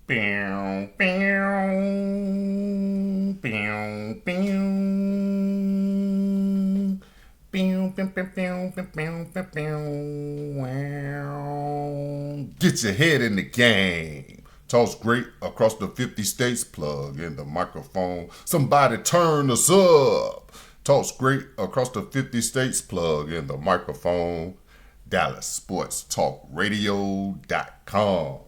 Bow, bow, bow, bow. Bow, bow, bow, bow, bow, bow, bow, bow. Wow. Get your head in the game. Toss great across the 50 states. Plug in the microphone. Somebody turn us up. Toss great across the 50 states. Plug in the microphone. DallasSportsTalkRadio.com.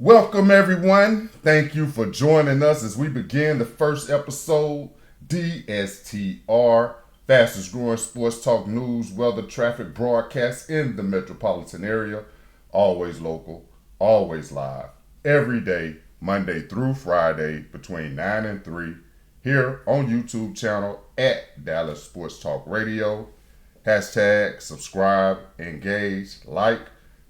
Welcome, everyone. Thank you for joining us as we begin the first episode. DSTR, fastest growing sports talk news, weather, traffic broadcast in the metropolitan area. Always local, always live, every day, Monday through Friday, between 9 and 3, here on YouTube channel at Dallas Sports Talk Radio. Hashtag, subscribe, engage, like,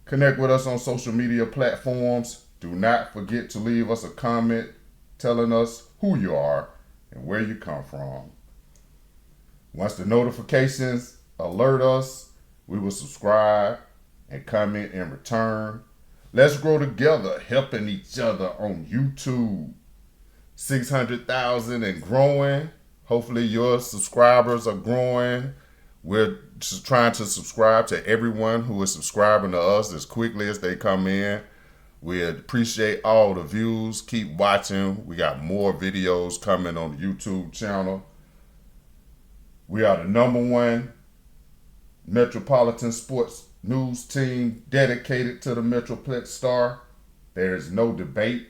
connect with us on social media platforms. Do not forget to leave us a comment telling us who you are and where you come from. Once the notifications alert us, we will subscribe and comment in return. Let's grow together, helping each other on YouTube. 600,000 and growing. Hopefully your subscribers are growing. We're just trying to subscribe to everyone who is subscribing to us as quickly as they come in. We appreciate all the views. Keep watching. We got more videos coming on the YouTube channel. We are the number one metropolitan sports news team dedicated to the Metroplex Star. There is no debate.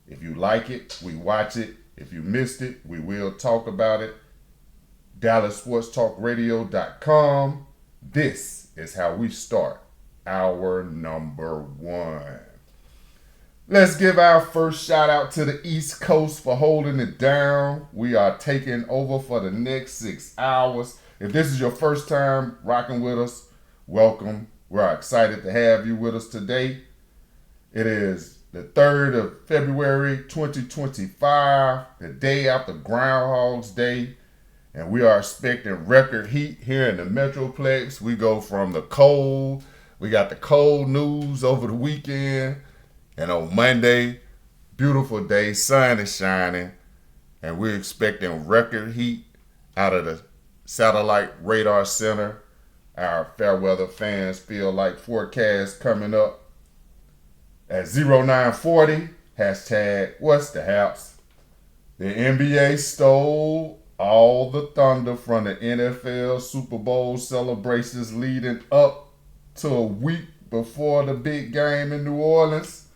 If you like it, we watch it. If you missed it, we will talk about it. DallasSportsTalkRadio.com. This is how we start our number one. Let's give our first shout out to the East Coast for holding it down. We are taking over for the next 6 hours. If this is your first time rocking with us, welcome. We're excited to have you with us today. It is the 3rd of February, 2025, the day after Groundhog's Day. And we are expecting record heat here in the Metroplex. We go from the cold. We got the cold news over the weekend. And on Monday, beautiful day, sun is shining, and we're expecting record heat out of the Satellite Radar Center. Our fair weather fans feel like forecast coming up at 0940, hashtag what's the haps. The NBA stole all the thunder from the NFL Super Bowl celebrations leading up to a week before the big game in New Orleans.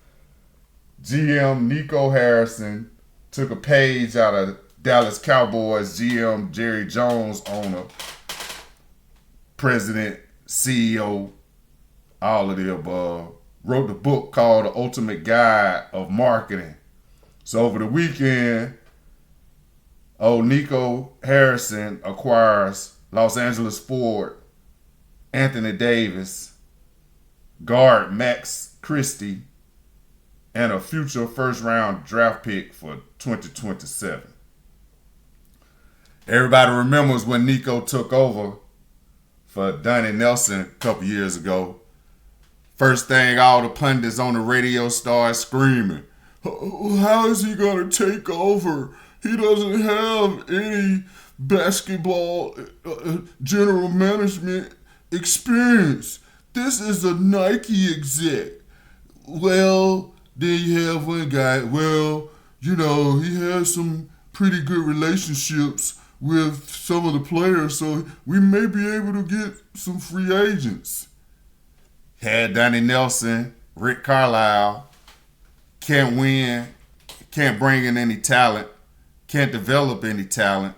GM Nico Harrison took a page out of Dallas Cowboys GM Jerry Jones, owner, president, CEO, all of the above. Wrote the book called The Ultimate Guide of Marketing. So over the weekend, Nico Harrison acquires Los Angeles Ford, Anthony Davis, guard Max Christie, and a future first-round draft pick for 2027. Everybody remembers when Nico took over for Donnie Nelson a couple years ago. First thing, all the pundits on the radio started screaming, how is he going to take over? He doesn't have any basketball general management experience. This is a Nike exec. Well, then you have one guy, he has some pretty good relationships with some of the players, so we may be able to get some free agents. Had Donnie Nelson, Rick Carlisle, can't win, can't bring in any talent, can't develop any talent.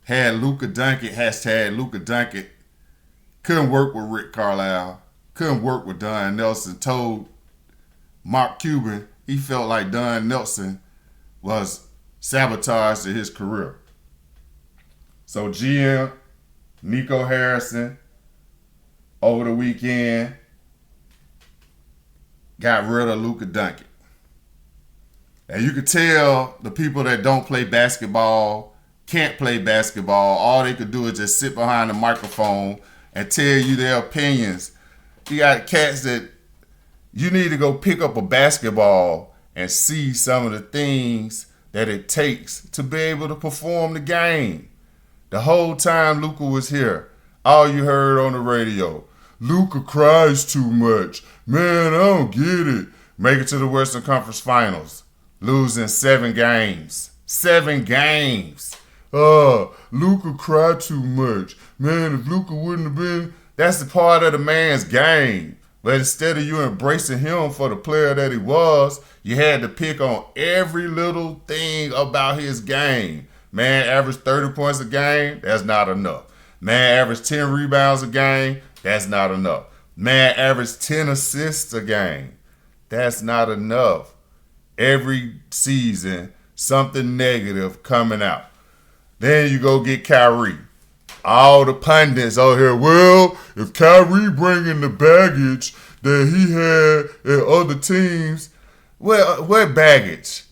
Had Luka Doncic, hashtag Luka Doncic, couldn't work with Rick Carlisle, couldn't work with Don Nelson, told Mark Cuban he felt like Don Nelson was sabotage to his career. So GM Nico Harrison over the weekend got rid of Luka Doncic. And you could tell the people that don't play basketball, can't play basketball, all they could do is just sit behind the microphone and tell you their opinions. You got cats that You need to go pick up a basketball and see some of the things that it takes to be able to perform the game. The whole time Luka was here, all you heard on the radio, Luka cries too much. Man, I don't get it. Make it to the Western Conference Finals, losing 7 games. 7 games. Luka cried too much. Man, if Luka wouldn't have been, that's a part of the man's game. But instead of you embracing him for the player that he was, you had to pick on every little thing about his game. Man averaged 30 points a game, that's not enough. Man averaged 10 rebounds a game, that's not enough. Man averaged 10 assists a game, that's not enough. Every season, something negative coming out. Then you go get Kyrie. All the pundits out here, well, if Kyrie bringing the baggage that he had at other teams, well, what baggage?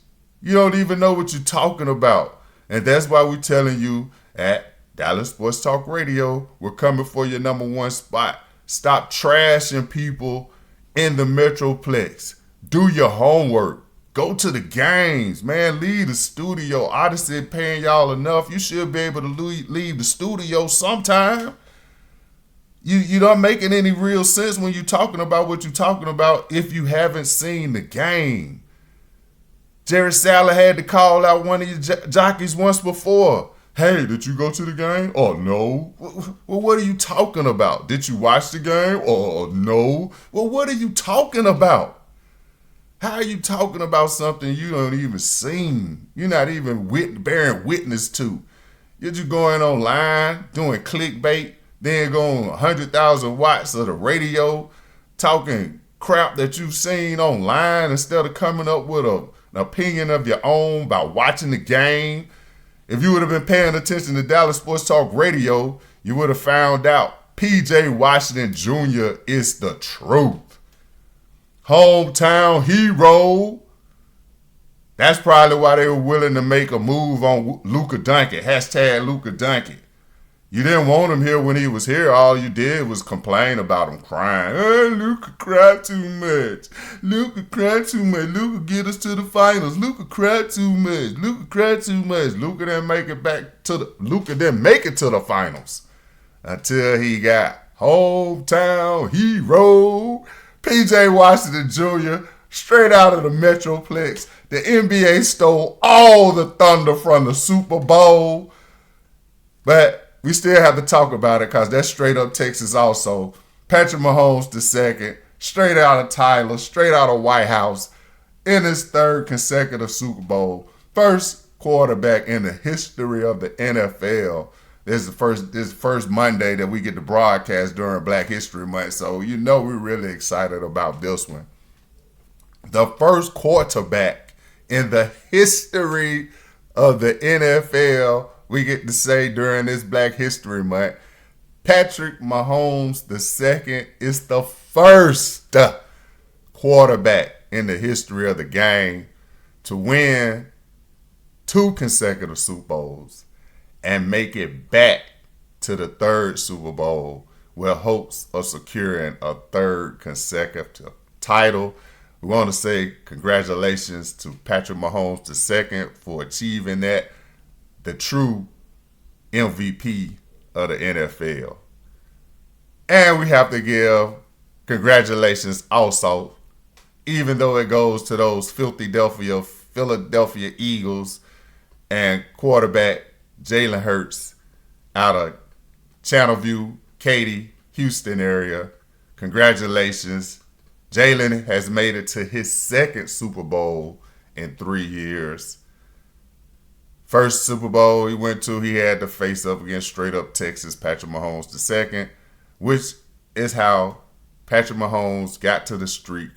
You don't even know what you're talking about. And that's why we're telling you at Dallas Sports Talk Radio, we're coming for your number 1 spot. Stop trashing people in the Metroplex. Do your homework. Go to the games, man. Leave the studio. Odyssey paying y'all enough. You should be able to leave the studio sometime. You don't making any real sense when you're talking about what you're talking about if you haven't seen the game. Jerry Salley had to call out one of your jockeys once before. Hey, did you go to the game? Oh, no. Well, what are you talking about? Did you watch the game? Oh, no. Well, what are you talking about? How are you talking about something you don't even seen? You're not even bearing witness to. You're just going online, doing clickbait, then going 100,000 watts of the radio, talking crap that you've seen online instead of coming up with an opinion of your own by watching the game. If you would have been paying attention to Dallas Sports Talk Radio, you would have found out P.J. Washington Jr. is the truth. Hometown hero. That's probably why they were willing to make a move on Luka Doncic. Hashtag Luka Doncic. You didn't want him here when he was here. All you did was complain about him crying. Oh, Luka cried too much. Luka cried too much. Luka get us to the finals. Luka cried too much. Luka cried too much. Luka didn't make it to the finals until he got hometown hero P.J. Washington Jr. straight out of the Metroplex. The NBA stole all the thunder from the Super Bowl. But we still have to talk about it because that's straight up Texas also. Patrick Mahomes II, straight out of Tyler, straight out of White House, in his 3rd consecutive Super Bowl. First quarterback in the history of the NFL. This is the first Monday that we get to broadcast during Black History Month, so you know we're really excited about this one. The first quarterback in the history of the NFL we get to say during this Black History Month, Patrick Mahomes II is the first quarterback in the history of the game to win 2 consecutive Super Bowls and make it back to the 3rd Super Bowl with hopes of securing a 3rd consecutive title. We want to say congratulations to Patrick Mahomes II for achieving that, the true MVP of the NFL. And we have to give congratulations also, even though it goes to those Philadelphia Eagles and quarterback Jalen Hurts out of Channelview, Katy, Houston area. Congratulations. Jalen has made it to his 2nd Super Bowl in 3 years. First Super Bowl he went to, he had to face up against straight up Texas Patrick Mahomes II, which is how Patrick Mahomes got to the streak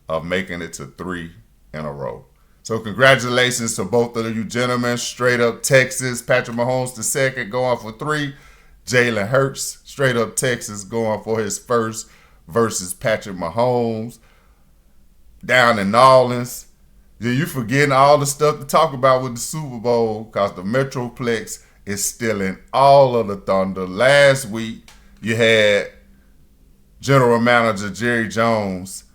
of making it to 3 in a row. So congratulations to both of you gentlemen. Straight up Texas, Patrick Mahomes II going for 3. Jalen Hurts, straight up Texas, going for his first versus Patrick Mahomes. Down in New Orleans, you forgetting all the stuff to talk about with the Super Bowl because the Metroplex is stealing all of the thunder. Last week, you had General Manager Jerry Jones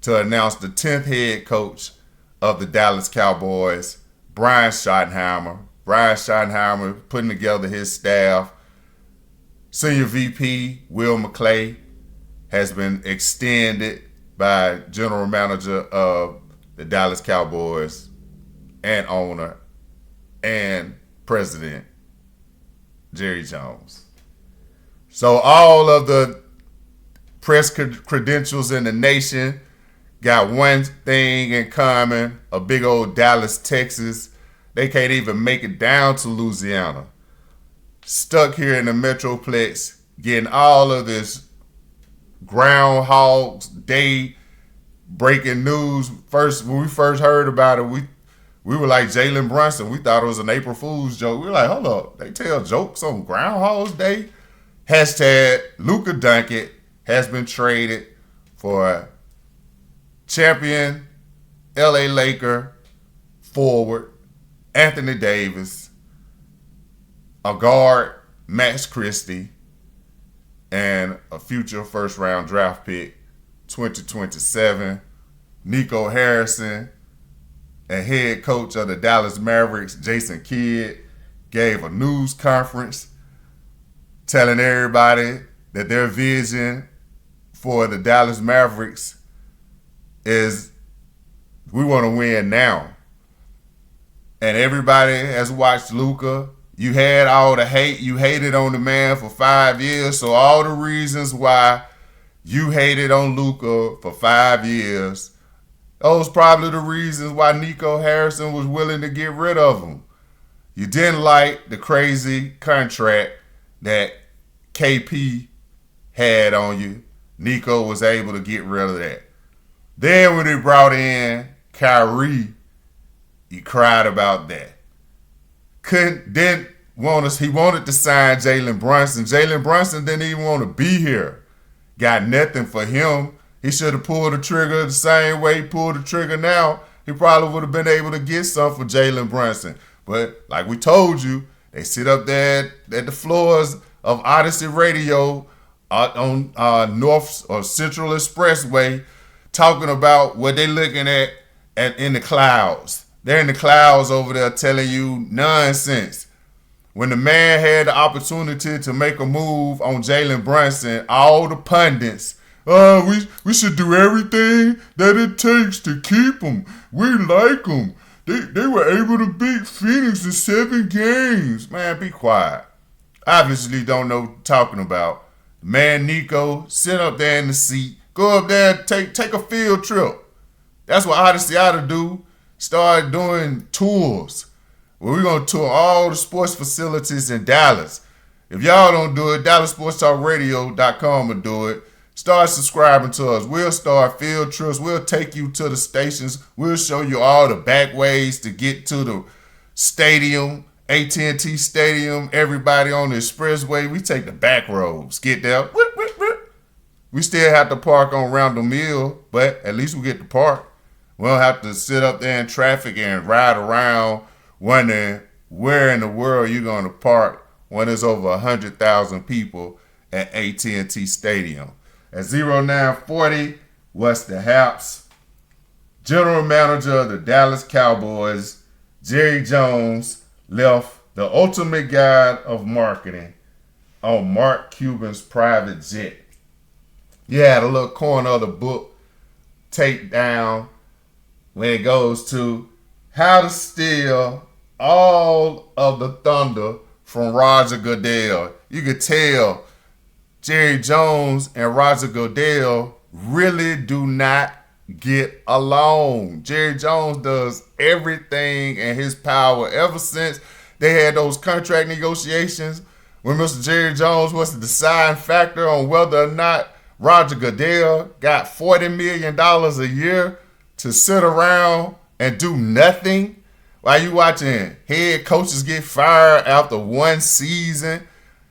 to announce the 10th head coach of the Dallas Cowboys, Brian Schottenheimer. Brian Schottenheimer putting together his staff. Senior VP Will McClay has been extended by general manager of the Dallas Cowboys and owner and president Jerry Jones. So all of the press credentials in the nation got one thing in common: a big old Dallas, Texas. They can't even make it down to Louisiana. Stuck here in the Metroplex, getting all of this Groundhog's Day breaking news. When we first heard about it, we were like Jalen Brunson. We thought it was an April Fool's joke. We were like, hold up, they tell jokes on Groundhog's Day? Hashtag Luka Doncic has been traded for champion LA Laker forward Anthony Davis, a guard Max Christie, and a future first-round draft pick 2027, Nico Harrison. And head coach of the Dallas Mavericks, Jason Kidd, gave a news conference telling everybody that their vision for the Dallas Mavericks is, we want to win now. And everybody has watched Luka. You had all the hate. You hated on the man for 5 years. So all the reasons why you hated on Luka for 5 years, those probably the reasons why Nico Harrison was willing to get rid of him. You didn't like the crazy contract that KP had on you. Nico was able to get rid of that. Then when they brought in Kyrie, he cried about that. He wanted to sign Jalen Brunson. Jalen Brunson didn't even want to be here. Got nothing for him. He should have pulled the trigger the same way he pulled the trigger now. He probably would have been able to get something for Jalen Brunson. But like we told you, they sit up there at the floors of Odyssey Radio on North or Central Expressway talking about what they looking at in the clouds. They're in the clouds over there telling you nonsense. When the man had the opportunity to make a move on Jalen Brunson, all the pundits, we should do everything that it takes to keep him. We like him. They were able to beat Phoenix in 7 games. Man, be quiet. Obviously don't know what talking about. Man, Nico, sit up there in the seat. Go up there and take a field trip. That's what Odyssey ought to do. Start doing tours. Well, we're going to tour all the sports facilities in Dallas. If y'all don't do it, DallasSportsTalkRadio.com will do it. Start subscribing to us. We'll start field trips. We'll take you to the stations. We'll show you all the back ways to get to the stadium, AT&T Stadium. Everybody on the expressway, we take the back roads. Get there. We still have to park on Roundel Mill, but at least we get to park. We don't have to sit up there in traffic and ride around wondering where in the world you're going to park when there's over 100,000 people at AT&T Stadium. At 0940, what's the haps? General manager of the Dallas Cowboys, Jerry Jones, left the ultimate guide of marketing on Mark Cuban's private jet. You had a little corner of the book take down when it goes to how to steal all of the thunder from Roger Goodell. You could tell Jerry Jones and Roger Goodell really do not get along. Jerry Jones does everything in his power. Ever since they had those contract negotiations when Mr. Jerry Jones was the deciding factor on whether or not Roger Goodell got $40 million a year to sit around and do nothing while you watching head coaches get fired after one season.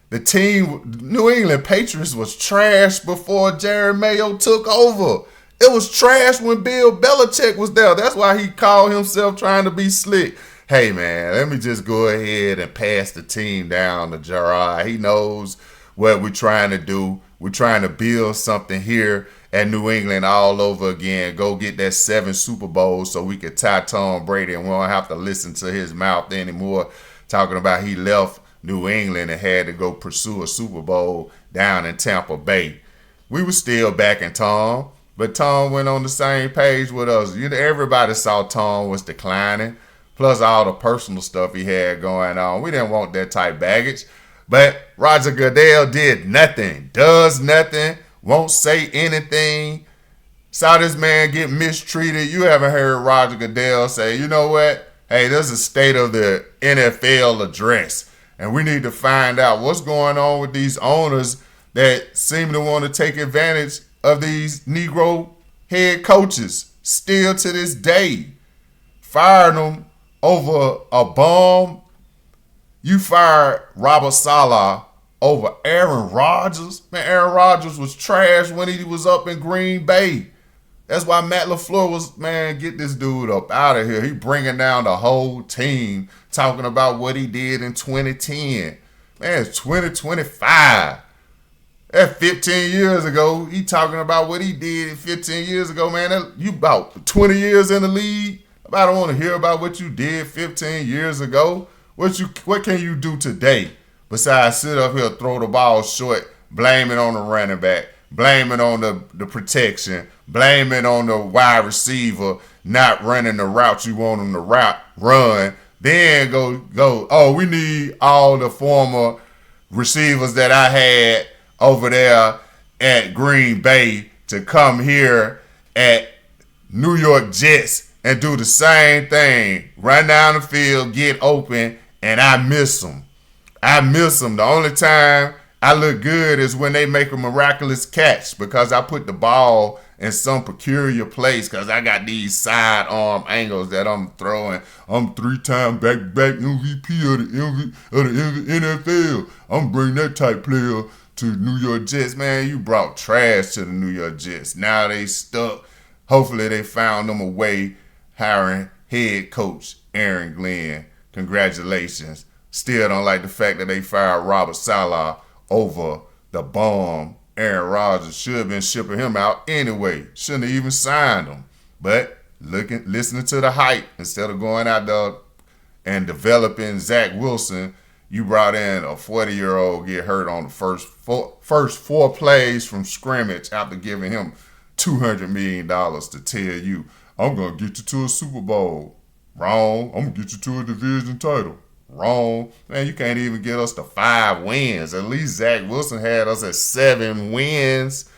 The team, New England Patriots, was trash before Jerry Mayo took over. It was trash when Bill Belichick was there. That's why he called himself trying to be slick. Hey, man, let me just go ahead and pass the team down to Gerard. He knows what we're trying to do. We're trying to build something here at New England all over again. Go get that 7 Super Bowls so we could tie Tom Brady and we don't have to listen to his mouth anymore talking about he left New England and had to go pursue a Super Bowl down in Tampa Bay. We were still backing Tom, but Tom went on the same page with us. Everybody saw Tom was declining, plus all the personal stuff he had going on. We didn't want that type baggage. But Roger Goodell did nothing, does nothing, won't say anything. Saw this man get mistreated. You haven't heard Roger Goodell say, you know what? Hey, this is a state of the NFL address. And we need to find out what's going on with these owners that seem to want to take advantage of these Negro head coaches still to this day. Firing them over a bomb. You fired Robert Saleh over Aaron Rodgers. Man, Aaron Rodgers was trash when he was up in Green Bay. That's why Matt LaFleur was, man, get this dude up out of here. He bringing down the whole team, talking about what he did in 2010. Man, it's 2025. That's 15 years ago. He talking about what he did 15 years ago, man. You about 20 years in the league. I don't want to hear about what you did 15 years ago. What can you do today besides sit up here, throw the ball short, blame it on the running back, blame it on the protection, blame it on the wide receiver not running the route you want him to run. Then go. Oh, we need all the former receivers that I had over there at Green Bay to come here at New York Jets and do the same thing. Run down the field, get open, and I miss them. The only time I look good is when they make a miraculous catch because I put the ball in some peculiar place because I got these sidearm angles that I'm throwing. I'm 3-time back-to-back MVP of the NFL. I'm bringing that type player to New York Jets. Man, you brought trash to the New York Jets. Now they stuck. Hopefully they found them a way hiring head coach Aaron Glenn. Congratulations. Still don't like the fact that they fired Robert Saleh over the bomb. Aaron Rodgers should have been shipping him out anyway. Shouldn't have even signed him. But listening to the hype instead of going out there and developing Zach Wilson, you brought in a 40-year-old get hurt on the first four plays from scrimmage after giving him $200 million to tell you, I'm going to get you to a Super Bowl. Wrong. I'm going to get you to a division title. Wrong. Man, you can't even get us to 5 wins. At least Zach Wilson had us at 7 wins.